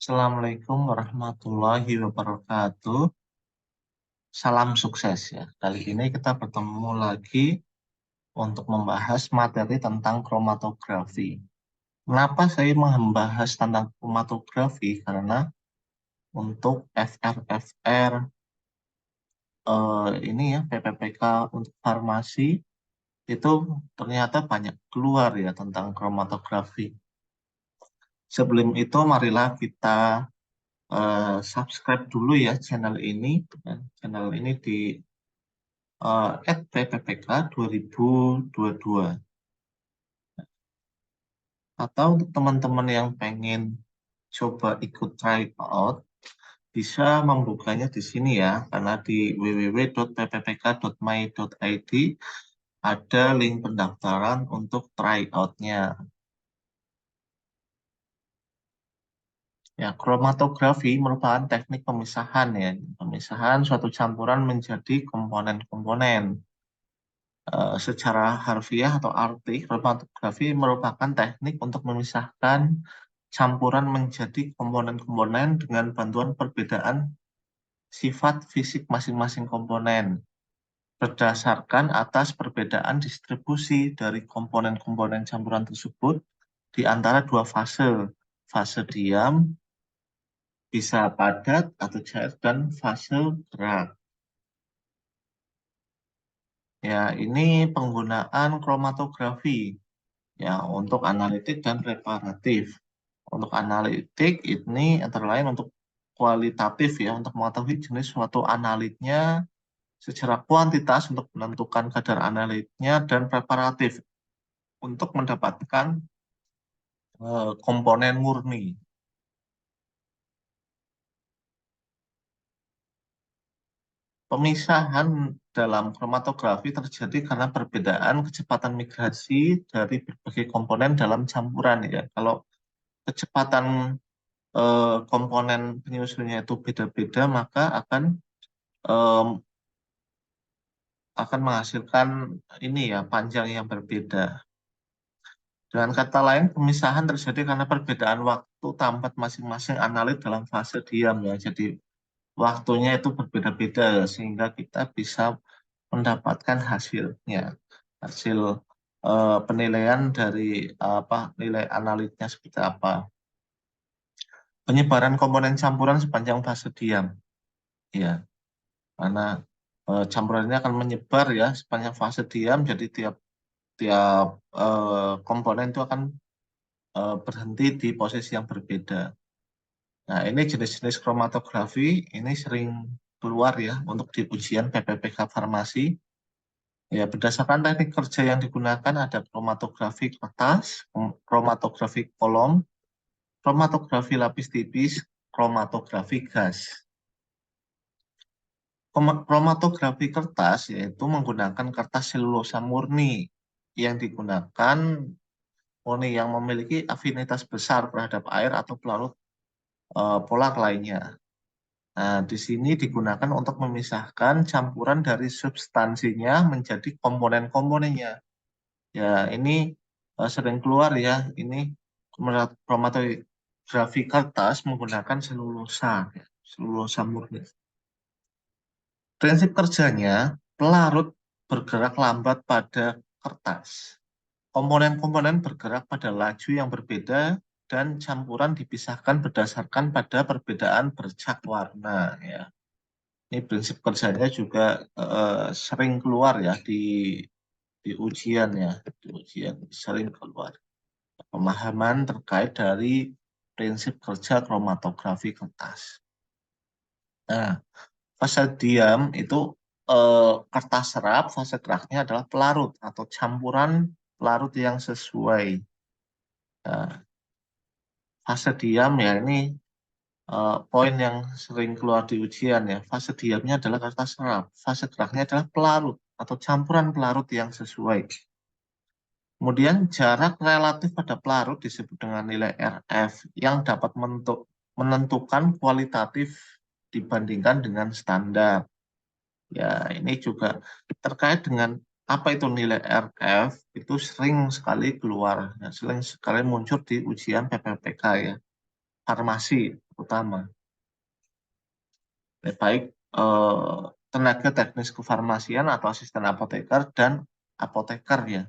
Assalamualaikum warahmatullahi wabarakatuh. Salam sukses ya. Kali ini kita bertemu lagi untuk membahas materi tentang kromatografi. Kenapa saya membahas tentang kromatografi? Karena untuk FR-FR ini ya PPPK untuk farmasi itu ternyata banyak keluar ya tentang kromatografi. Sebelum itu marilah kita subscribe dulu ya channel ini. Channel ini di @PPPK 2022. Atau untuk teman-teman yang pengen coba ikut try out, bisa membukanya di sini ya, karena di www.pppk.my.id ada link pendaftaran untuk try out-nya. Ya, kromatografi merupakan teknik pemisahan ya, pemisahan suatu campuran menjadi komponen-komponen. Secara harfiah atau arti, kromatografi merupakan teknik untuk memisahkan campuran menjadi komponen-komponen dengan bantuan perbedaan sifat fisik masing-masing komponen berdasarkan atas perbedaan distribusi dari komponen-komponen campuran tersebut di antara dua fase, fase diam, bisa padat atau cair, dan fase gerak. Ya, ini penggunaan kromatografi ya untuk analitik dan reparatif. Untuk analitik ini antara lain untuk kualitatif ya, untuk mengetahui jenis suatu analitnya secara kuantitas untuk menentukan kadar analitnya, dan preparatif untuk mendapatkan komponen murni. Pemisahan dalam kromatografi terjadi karena perbedaan kecepatan migrasi dari berbagai komponen dalam campuran ya. Kalau kecepatan komponen penyusunnya itu beda-beda, maka em, akan menghasilkan ini ya panjang yang berbeda. Dengan kata lain, pemisahan terjadi karena perbedaan waktu tampat masing-masing analit dalam fase diam ya. Jadi waktunya itu berbeda-beda sehingga kita bisa mendapatkan hasilnya, hasil penilaian dari apa nilai analitnya seperti apa. Penyebaran komponen campuran sepanjang fase diam, ya, karena campuran ini akan menyebar ya sepanjang fase diam. Jadi tiap tiap komponen itu akan berhenti di posisi yang berbeda. Nah, ini jenis-jenis kromatografi ini sering keluar ya untuk di ujian PPPK farmasi. Ya, berdasarkan teknik kerja yang digunakan ada kromatografi kertas, kromatografi kolom, kromatografi lapis tipis, kromatografi gas. Kromatografi kertas yaitu menggunakan kertas selulosa murni yang digunakan murni yang memiliki afinitas besar terhadap air atau pelarut polar lainnya. Nah, di sini digunakan untuk memisahkan campuran dari substansinya menjadi komponen-komponennya. Ya, ini sering keluar ya. Ini kromatografi kertas menggunakan selulosa, ya, selulosa murni. Prinsip kerjanya, pelarut bergerak lambat pada kertas. Komponen-komponen bergerak pada laju yang berbeda dan campuran dipisahkan berdasarkan pada perbedaan bercak warna. Ya. Ini prinsip kerjanya juga sering keluar ya di ujian ya, di ujian sering keluar. Pemahaman terkait dari prinsip kerja kromatografi kertas. Nah, fase diam itu kertas serap, fase geraknya adalah pelarut atau campuran pelarut yang sesuai. Nah, fase diam ya ini poin yang sering keluar di ujian ya. Fase diamnya adalah kertas serap, fase geraknya adalah pelarut atau campuran pelarut yang sesuai. Kemudian jarak relatif pada pelarut disebut dengan nilai RF yang dapat menentukan kualitatif dibandingkan dengan standar. Ya, ini juga terkait dengan apa itu nilai RF, itu sering sekali keluar, ya, sering sekali muncul di ujian PPPK ya. farmasi utama, baik tenaga teknis kefarmasian atau asisten apoteker dan apoteker ya.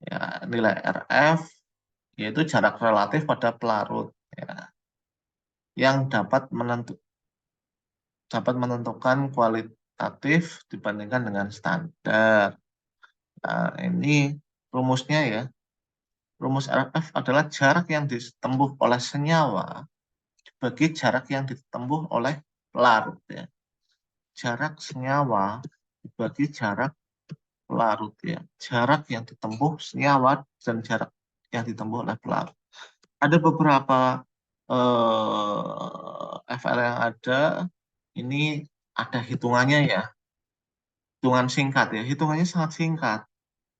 Ya, nilai RF yaitu jarak relatif pada pelarut ya, yang dapat menentukan kualitatif dibandingkan dengan standar. Nah, ini rumusnya ya. Rumus RF adalah jarak yang ditempuh oleh senyawa bagi jarak yang ditempuh oleh pelarut ya. Jarak senyawa dibagi jarak pelarut ya. Jarak yang ditempuh senyawa dan jarak yang ditempuh oleh pelarut. Ada beberapa FL yang ada. Ini ada hitungannya ya. Hitungan singkat ya. Hitungannya sangat singkat.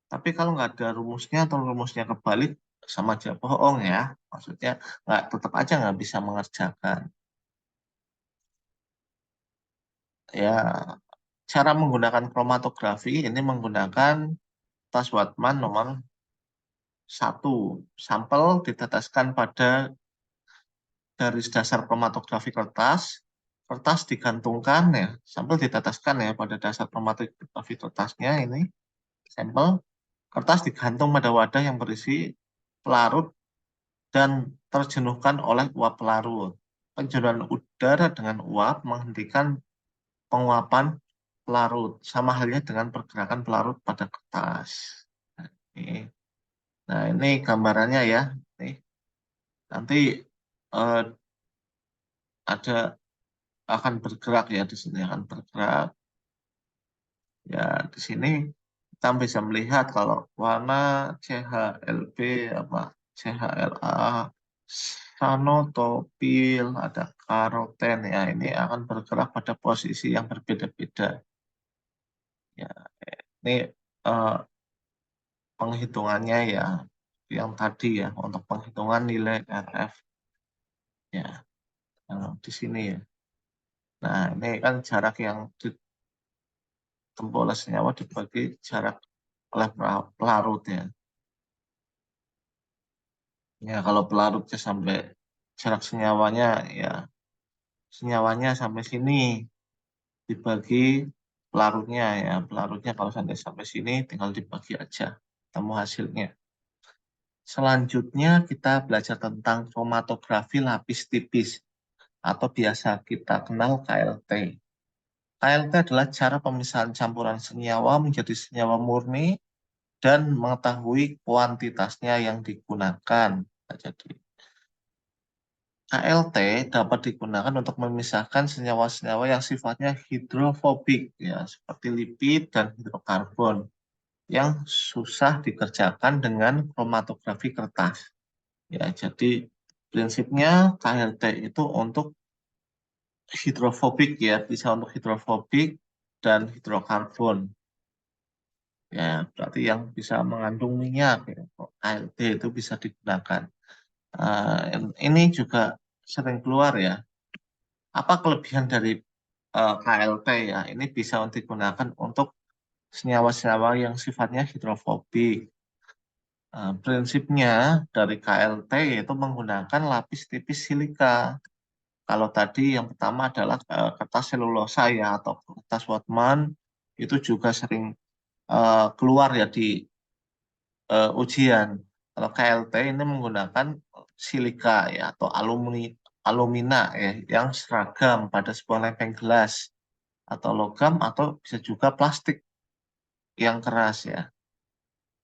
Tapi kalau nggak ada rumusnya atau rumusnya kebalik, sama aja bohong ya. Maksudnya nggak tetap aja nggak bisa mengerjakan. Ya, cara menggunakan kromatografi ini menggunakan tas Wattman nomor 1. Sampel diteteskan pada garis dasar kromatografi kertas. Kertas digantungkan ya, sampel diteteskan ya pada dasar kromatografi kertasnya ini. Sampel kertas digantung pada wadah yang berisi pelarut dan terjenuhkan oleh uap pelarut. Penjenuhan udara dengan uap menghentikan penguapan pelarut, sama halnya dengan pergerakan pelarut pada kertas. Nah, ini gambarannya ya. Nih, nanti eh, ada akan bergerak ya di sini akan bergerak. Ya di sini kita bisa melihat kalau warna CHLB apa CHLA, sanotopil, ada karoten ya ini akan bergerak pada posisi yang berbeda-beda. Ya ini eh, penghitungannya ya yang tadi ya untuk penghitungan nilai RF ya di sini ya. Nah ini kan jarak yang ditempuh oleh senyawa dibagi jarak oleh pelarut ya. Ya kalau pelarutnya sampai jarak senyawanya sampai sini dibagi pelarutnya ya. Pelarutnya kalau sampai sampai sini tinggal dibagi aja temu hasilnya. Selanjutnya kita belajar tentang kromatografi lapis tipis atau biasa kita kenal KLT. KLT adalah cara pemisahan campuran senyawa menjadi senyawa murni dan mengetahui kuantitasnya yang digunakan. Nah, jadi KLT dapat digunakan untuk memisahkan senyawa-senyawa yang sifatnya hidrofobik, ya, seperti lipid dan hidrokarbon, yang susah dikerjakan dengan kromatografi kertas. Ya, jadi prinsipnya KLT itu untuk hidrofobik ya, bisa untuk hidrofobik dan hidrokarbon. Ya, berarti yang bisa mengandung minyak, ya, KLT itu bisa digunakan. Ini juga sering keluar ya. Apa kelebihan dari KLT ya? Ini bisa digunakan untuk senyawa-senyawa yang sifatnya hidrofobik. Prinsipnya dari KLT yaitu menggunakan lapis tipis silika. Kalau tadi yang pertama adalah kertas selulosa ya atau kertas Wattman itu juga sering keluar ya di ujian. Kalau KLT ini menggunakan silika ya atau alumina ya yang seragam pada sebuah lempeng gelas atau logam atau bisa juga plastik yang keras ya.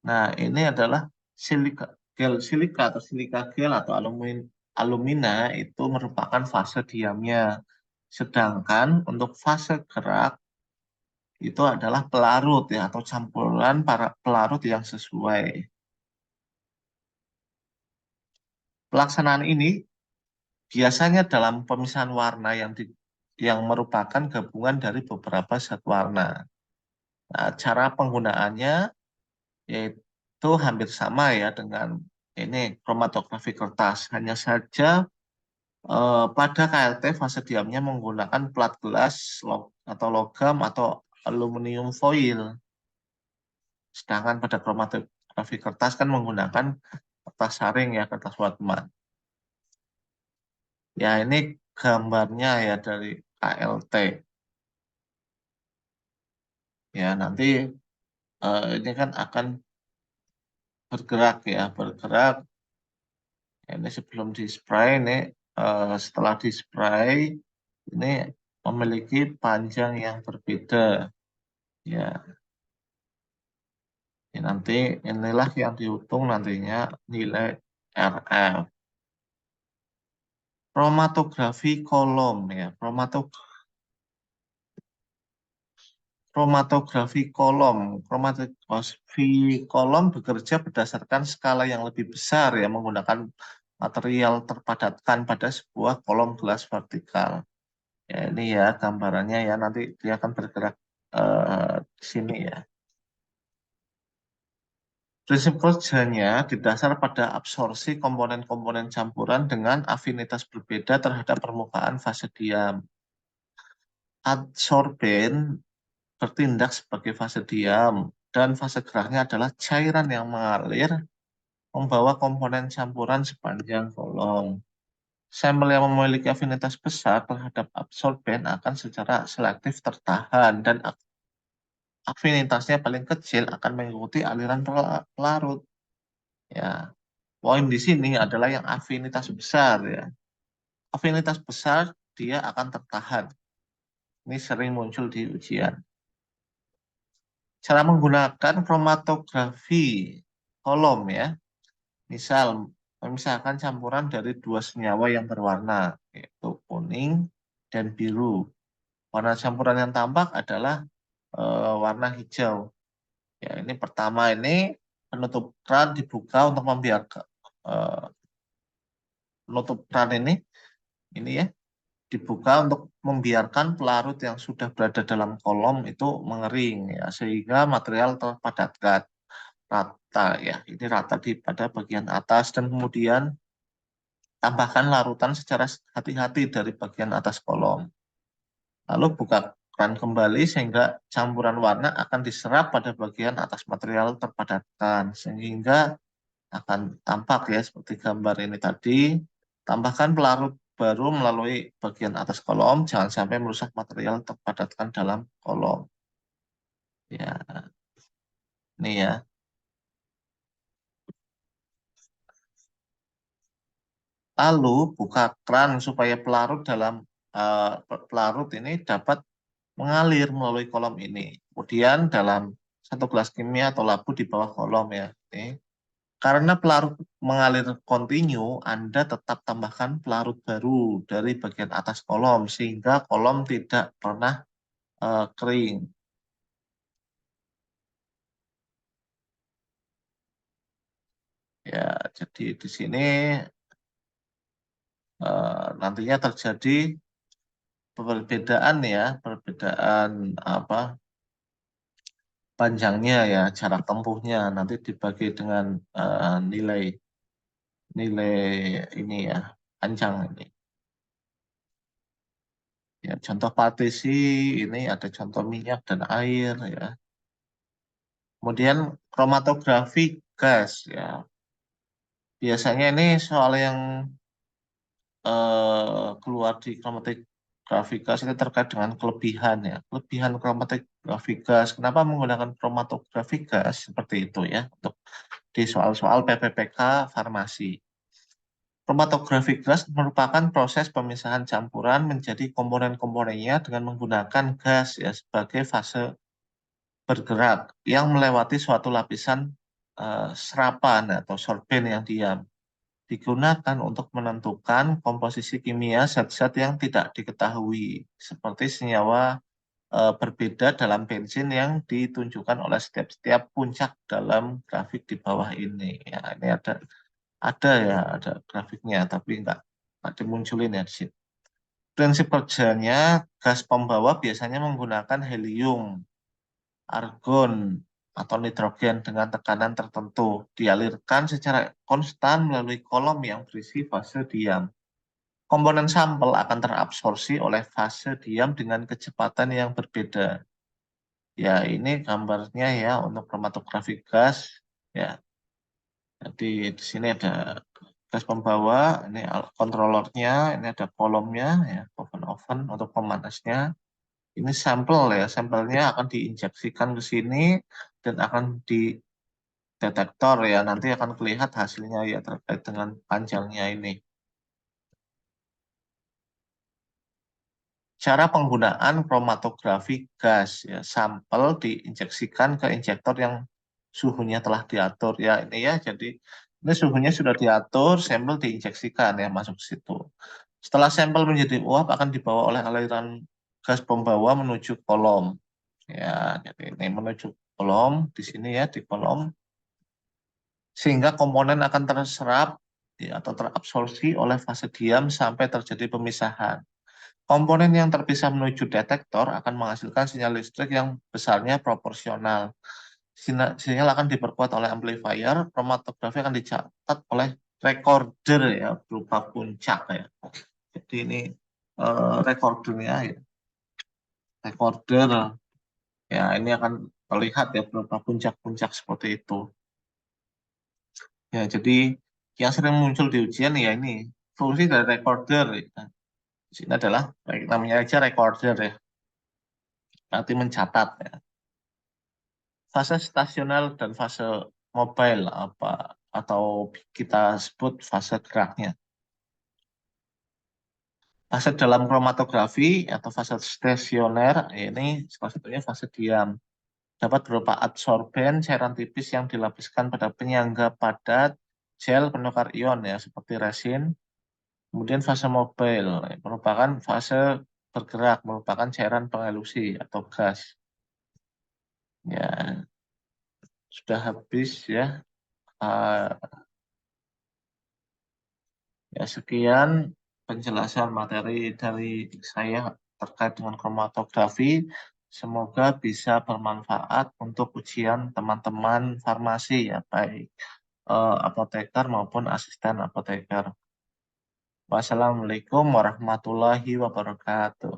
Nah, ini adalah silika gel silika atau silika gel atau alumina itu merupakan fase diamnya. Sedangkan untuk fase gerak itu adalah pelarut ya atau campuran para pelarut yang sesuai. Pelaksanaan ini biasanya dalam pemisahan warna yang merupakan gabungan dari beberapa zat warna. Nah, cara penggunaannya yaitu hampir sama ya dengan ini kromatografi kertas. Hanya saja pada KLT fase diamnya menggunakan plat gelas atau logam atau aluminium foil. Sedangkan pada kromatografi kertas kan menggunakan kertas saring ya, kertas Wattman. Ya, ini gambarnya ya dari KLT. Ya, nanti ini kan akan bergerak ya, bergerak. Ya, ini sebelum di spray, ini setelah di spray, ini memiliki panjang yang berbeda. Ya, ya, nanti inilah yang dihitung nantinya nilai RF. Kromatografi kolom ya, kromatografi kolom. Kromatografi kolom bekerja berdasarkan skala yang lebih besar ya, menggunakan material terpadatkan pada sebuah kolom gelas vertikal. Ya, ini ya gambarannya ya, nanti dia akan bergerak di sini ya. Prinsip kerjanya didasar pada absorpsi komponen-komponen campuran dengan afinitas berbeda terhadap permukaan fase diam. Adsorben bertindak sebagai fase diam dan fase geraknya adalah cairan yang mengalir membawa komponen campuran sepanjang kolom. Sampel yang memiliki afinitas besar terhadap absorben akan secara selektif tertahan dan afinitasnya paling kecil akan mengikuti aliran pelarut. Ya, poin di sini adalah yang afinitas besar ya. Afinitas besar dia akan tertahan. Ini sering muncul di ujian. Cara menggunakan kromatografi kolom ya. Misal, memisahkan campuran dari dua senyawa yang berwarna, yaitu kuning dan biru. Warna campuran yang tampak adalah warna hijau. Ya, ini pertama ini penutup keran dibuka untuk membiarkan penutup keran ini ya dibuka untuk membiarkan pelarut yang sudah berada dalam kolom itu mengering ya sehingga material terpadatkan rata ya. Ini rata di pada bagian atas dan kemudian tambahkan larutan secara hati-hati dari bagian atas kolom. Lalu buka keran kembali sehingga campuran warna akan diserap pada bagian atas material terpadatkan sehingga akan tampak ya seperti gambar ini tadi. Tambahkan pelarut baru melalui bagian atas kolom, jangan sampai merusak material terpadatkan dalam kolom. Ya, ini ya. Lalu buka keran supaya pelarut ini dapat mengalir melalui kolom ini. Kemudian dalam satu gelas kimia atau labu di bawah kolom ya. Ini. Karena pelarut mengalir kontinu, Anda tetap tambahkan pelarut baru dari bagian atas kolom sehingga kolom tidak pernah kering. Ya, jadi di sini nantinya terjadi perbedaan ya, perbedaan apa panjangnya ya, jarak tempuhnya nanti dibagi dengan nilai nilai ini ya, panjang ini. Ya, contoh partisi ini ada contoh minyak dan air ya. Kemudian kromatografi gas ya. Biasanya ini soal yang keluar di kromatografi gas itu terkait dengan kelebihan ya. Kelebihan kromatografi gas. Kenapa menggunakan kromatografi gas seperti itu ya untuk di soal-soal PPPK farmasi. Kromatografi gas merupakan proses pemisahan campuran menjadi komponen-komponennya dengan menggunakan gas ya sebagai fase bergerak yang melewati suatu lapisan serapan atau sorben yang diam. Digunakan untuk menentukan komposisi kimia zat-zat yang tidak diketahui, seperti senyawa berbeda dalam bensin yang ditunjukkan oleh setiap-setiap puncak dalam grafik di bawah ini. Ya, ini ada grafiknya, tapi nggak dimunculin ya di sini. Prinsip kerjanya, gas pembawa biasanya menggunakan helium, argon, atau nitrogen dengan tekanan tertentu dialirkan secara konstan melalui kolom yang berisi fase diam. Komponen sampel akan terabsorpsi oleh fase diam dengan kecepatan yang berbeda. Ya, ini gambarnya ya untuk kromatografi gas. Ya, jadi di sini ada gas pembawa, ini controllernya, ini ada kolomnya, ya, oven untuk pemanasnya. Ini sampel ya, sampelnya akan diinjeksikan ke sini dan akan di detektor ya, nanti akan kelihatan hasilnya ya terkait dengan panjangnya ini. Cara penggunaan kromatografi gas ya, sampel diinjeksikan ke injektor yang suhunya telah diatur ya ini ya. Jadi ini suhunya sudah diatur, sampel diinjeksikan ya masuk ke situ. Setelah sampel menjadi uap akan dibawa oleh aliran gas pembawa menuju kolom. Ya, jadi ini menuju kolom di sini ya di kolom sehingga komponen akan terserap ya, atau terabsorpsi oleh fase diam sampai terjadi pemisahan. Komponen yang terpisah menuju detektor akan menghasilkan sinyal listrik yang besarnya proporsional. Sinyal akan diperkuat oleh amplifier, kromatografi akan dicatat oleh recorder ya berupa puncak ya. Jadi ini recordernya ya. Recorder ya ini akan terlihat ya berupa puncak-puncak seperti itu. Ya jadi yang sering muncul di ujian ya ini fungsi dari recorder ya. Di sini adalah namanya aja recorder ya. Nanti mencatat ya. Fase stasioner dan fase mobile apa atau kita sebut fase geraknya. Fase dalam kromatografi atau fase stasioner ini salah satunya fase diam. Dapat berupa adsorben cairan tipis yang dilapiskan pada penyangga padat gel penukar ion ya seperti resin. Kemudian fase mobile merupakan fase bergerak, merupakan cairan pengelusi atau gas. Ya, sudah habis ya. Eh, Ya, sekian penjelasan materi dari saya terkait dengan kromatografi. Semoga bisa bermanfaat untuk ujian teman-teman farmasi ya, baik apoteker maupun asisten apoteker. Wassalamualaikum warahmatullahi wabarakatuh.